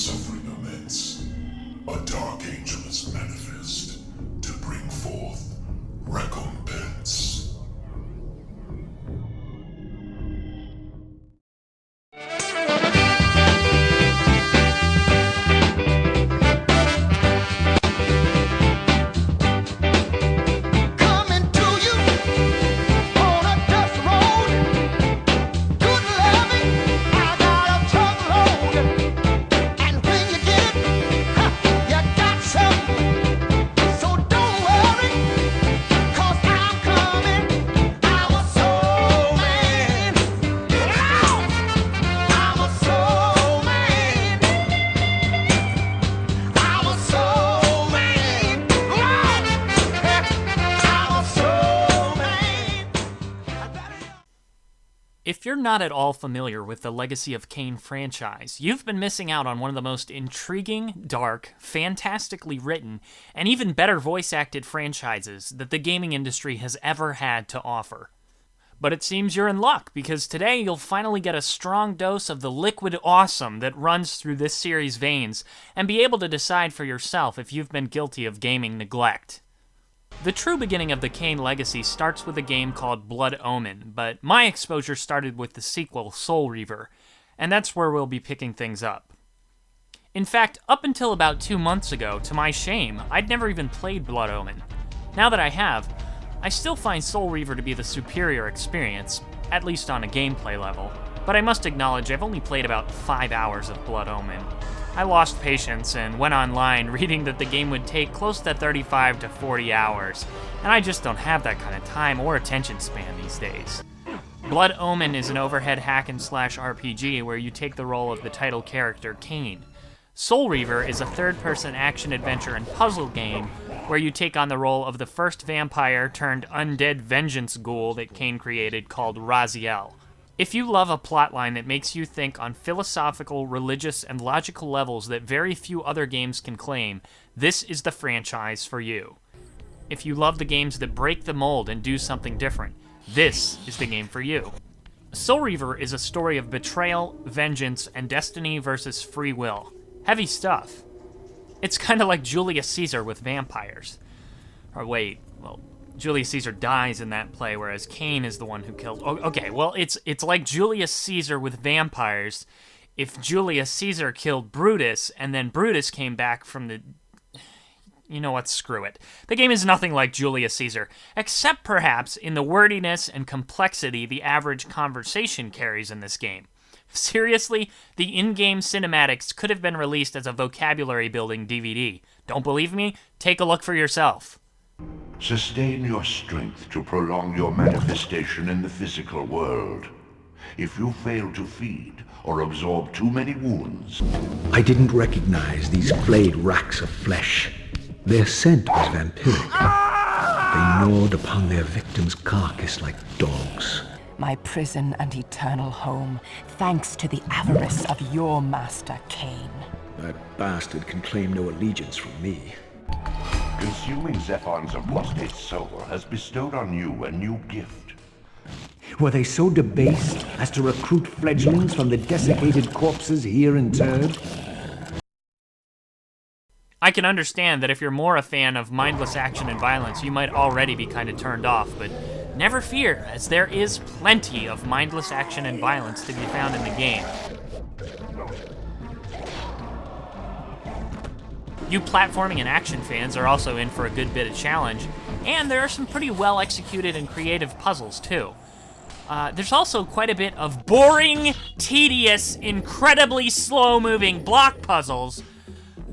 suffering immense, a dark angel is manifest to bring forth recompense. If you're not at all familiar with the Legacy of Kain franchise, you've been missing out on one of the most intriguing, dark, fantastically written, and even better voice-acted franchises that the gaming industry has ever had to offer. But it seems you're in luck, because today you'll finally get a strong dose of the liquid awesome that runs through this series' veins, and be able to decide for yourself if you've been guilty of gaming neglect. The true beginning of the Kain legacy starts with a game called Blood Omen, but my exposure started with the sequel, Soul Reaver, and that's where we'll be picking things up. In fact, up until about 2 months ago, to my shame, I'd never even played Blood Omen. Now that I have, I still find Soul Reaver to be the superior experience, at least on a gameplay level, but I must acknowledge I've only played about 5 hours of Blood Omen. I lost patience and went online reading that the game would take close to 35 to 40 hours, and I just don't have that kind of time or attention span these days. Blood Omen is an overhead hack-and-slash RPG where you take the role of the title character, Kain. Soul Reaver is a third-person action-adventure and puzzle game where you take on the role of the first vampire-turned-undead vengeance ghoul that Kain created called Raziel. If you love a plotline that makes you think on philosophical, religious, and logical levels that very few other games can claim, this is the franchise for you. If you love the games that break the mold and do something different, this is the game for you. Soul Reaver is a story of betrayal, vengeance, and destiny versus free will. Heavy stuff. It's kind of like Julius Caesar with vampires. Or wait, well, Julius Caesar dies in that play, whereas Kain is the one who killed... Oh, okay, well, it's like Julius Caesar with vampires if Julius Caesar killed Brutus, and then Brutus came back from the... You know what, screw it. The game is nothing like Julius Caesar, except perhaps in the wordiness and complexity the average conversation carries in this game. Seriously, the in-game cinematics could have been released as a vocabulary-building DVD. Don't believe me? Take a look for yourself. Sustain your strength to prolong your manifestation in the physical world. If you fail to feed or absorb too many wounds... I didn't recognize these flayed racks of flesh. Their scent was vampiric. They gnawed upon their victim's carcass like dogs. My prison and eternal home, thanks to the avarice of your master, Kain. That bastard can claim no allegiance from me. Consuming Zephon's apostate soul has bestowed on you a new gift. Were they so debased as to recruit fledglings from the desiccated corpses here interred? I can understand that if you're more a fan of mindless action and violence, you might already be kind of turned off, but never fear, as there is plenty of mindless action and violence to be found in the game. You platforming and action fans are also in for a good bit of challenge, and there are some pretty well executed and creative puzzles too. There's also quite a bit of boring, tedious, incredibly slow-moving block puzzles,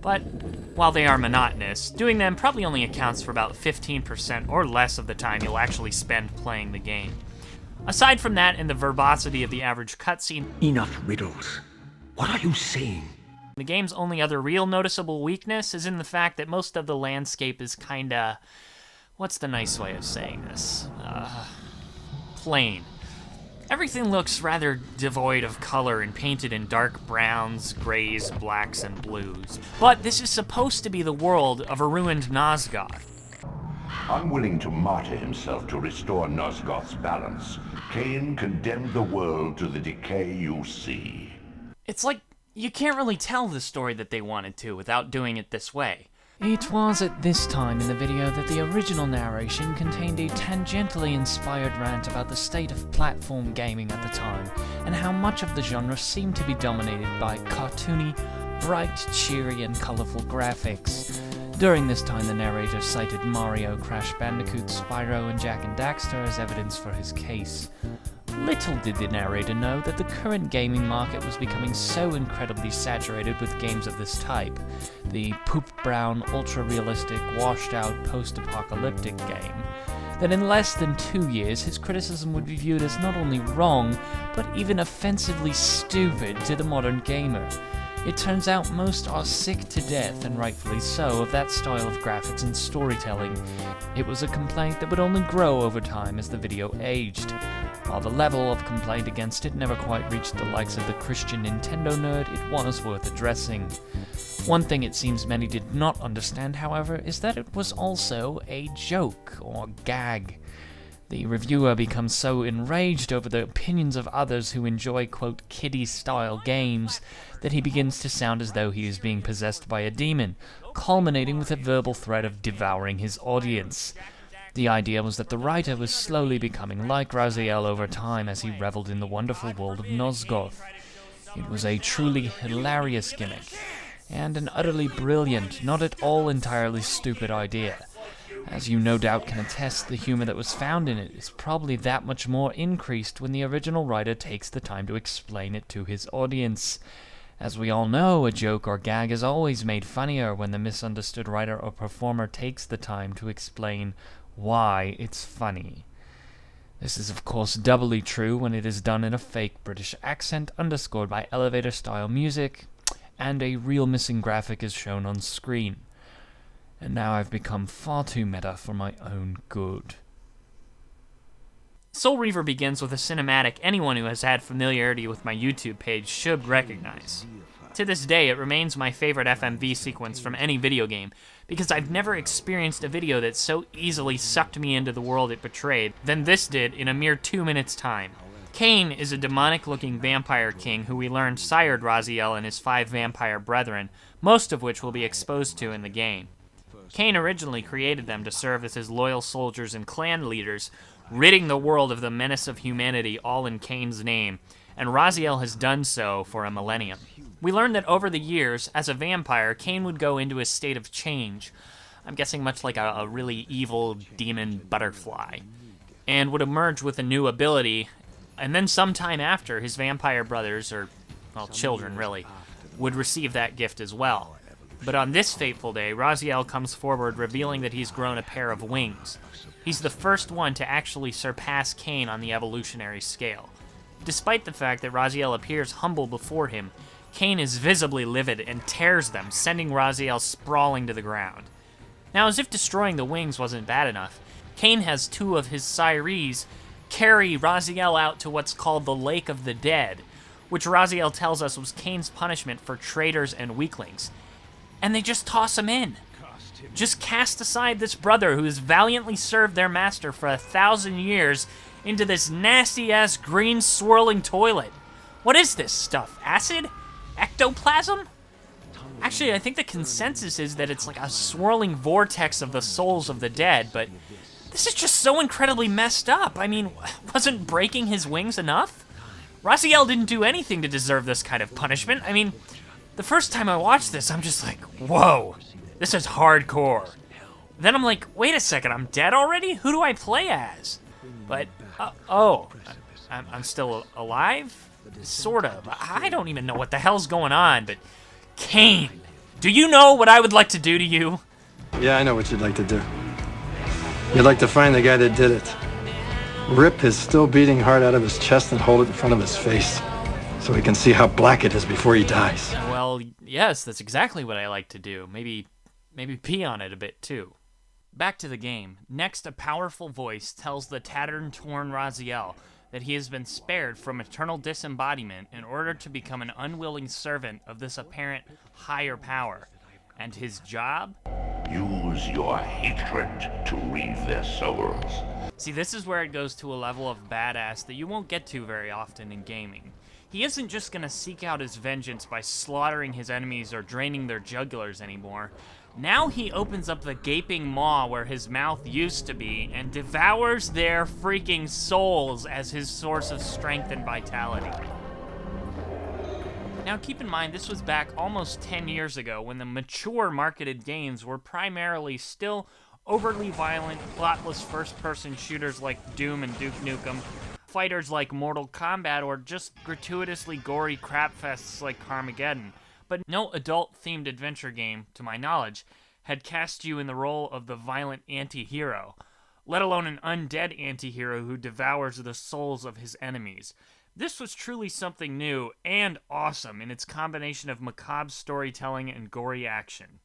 but while they are monotonous, doing them probably only accounts for about 15% or less of the time you'll actually spend playing the game. Aside from that and the verbosity of the average cutscene, Enough riddles. What are you saying? the game's only other real noticeable weakness is in the fact that most of the landscape is kinda... what's the nice way of saying this? Plain. Everything looks rather devoid of color and painted in dark browns, grays, blacks, and blues. But this is supposed to be the world of a ruined Nosgoth. Unwilling to martyr himself to restore Nosgoth's balance, Kain condemned the world to the decay you see. It's like You can't really tell the story that they wanted to without doing it this way. It was at this time in the video that the original narration contained a tangentially inspired rant about the state of platform gaming at the time, and how much of the genre seemed to be dominated by cartoony, bright, cheery, and colourful graphics. During this time, the narrator cited Mario, Crash Bandicoot, Spyro, and Jak and Daxter as evidence for his case. Little did the narrator know that the current gaming market was becoming so incredibly saturated with games of this type, the poop-brown, ultra-realistic, washed-out, post-apocalyptic game, that in less than 2 years his criticism would be viewed as not only wrong, but even offensively stupid to the modern gamer. It turns out most are sick to death, and rightfully so, of that style of graphics and storytelling. It was a complaint that would only grow over time as the video aged. While the level of complaint against it never quite reached the likes of the Christian Nintendo nerd, it was worth addressing. One thing it seems many did not understand, however, is that it was also a joke, or gag. The reviewer becomes so enraged over the opinions of others who enjoy, quote, kiddie-style games, that he begins to sound as though he is being possessed by a demon, culminating with a verbal threat of devouring his audience. The idea was that the writer was slowly becoming like Raziel over time as he reveled in the wonderful world of Nosgoth. It was a truly hilarious gimmick, and an utterly brilliant, not at all entirely stupid idea. As you no doubt can attest, the humor that was found in it is probably that much more increased when the original writer takes the time to explain it to his audience. As we all know, a joke or gag is always made funnier when the misunderstood writer or performer takes the time to explain why it's funny. This is of course doubly true when it is done in a fake British accent underscored by elevator-style music, and a real missing graphic is shown on screen. And now I've become far too meta for my own good. Soul Reaver begins with a cinematic anyone who has had familiarity with my YouTube page should recognize. To this day, it remains my favorite FMV sequence from any video game, because I've never experienced a video that so easily sucked me into the world it portrayed than this did in a mere 2 minutes' time. Kain is a demonic-looking vampire king who we learned sired Raziel and his 5 vampire brethren, most of which we'll be exposed to in the game. Kain originally created them to serve as his loyal soldiers and clan leaders, ridding the world of the menace of humanity all in Kain's name, and Raziel has done so for a millennium. We learned that over the years, as a vampire, Kain would go into a state of change, I'm guessing much like a really evil demon butterfly, and would emerge with a new ability, and then sometime after, his vampire brothers, or, well, children really, would receive that gift as well. But on this fateful day, Raziel comes forward revealing that he's grown a pair of wings. He's the first one to actually surpass Kain on the evolutionary scale. Despite the fact that Raziel appears humble before him, Kain is visibly livid and tears them, sending Raziel sprawling to the ground. Now, as if destroying the wings wasn't bad enough, Kain has 2 of his Syrees carry Raziel out to what's called the Lake of the Dead, which Raziel tells us was Kain's punishment for traitors and weaklings. And they just toss him in. Just cast aside this brother who has valiantly served their master for 1,000 years into this nasty-ass green swirling toilet. What is this stuff? Acid? Ectoplasm? Actually, I think the consensus is that it's like a swirling vortex of the souls of the dead, but this is just so incredibly messed up. I mean, wasn't breaking his wings enough? Raziel didn't do anything to deserve this kind of punishment. I mean, the first time I watched this, I'm just like, whoa, this is hardcore. Then I'm like, wait a second, I'm dead already? Who do I play as? But, I'm still alive? Sort of. I don't even know what the hell's going on, but Kain, do you know what I would like to do to you? Yeah, I know what you'd like to do. You'd like to find the guy that did it. Rip his still beating heart out of his chest and hold it in front of his face, so he can see how black it is before he dies. Well, yes, that's exactly what I like to do. Maybe pee on it a bit, too. Back to the game. Next, a powerful voice tells the tattered and torn Raziel that he has been spared from eternal disembodiment in order to become an unwilling servant of this apparent higher power. And his job? Use your hatred to read their souls. See, this is where it goes to a level of badass that you won't get to very often in gaming. he isn't just gonna seek out his vengeance by slaughtering his enemies or draining their jugulars anymore. Now he opens up the gaping maw where his mouth used to be and devours their freaking souls as his source of strength and vitality. Now keep in mind, this was back almost 10 years ago when the mature marketed games were primarily still overly violent, plotless first-person shooters like Doom and Duke Nukem, fighters like Mortal Kombat, or just gratuitously gory crapfests like Carmageddon. But no adult-themed adventure game, to my knowledge, had cast you in the role of the violent anti-hero, let alone an undead anti-hero who devours the souls of his enemies. This was truly something new and awesome in its combination of macabre storytelling and gory action.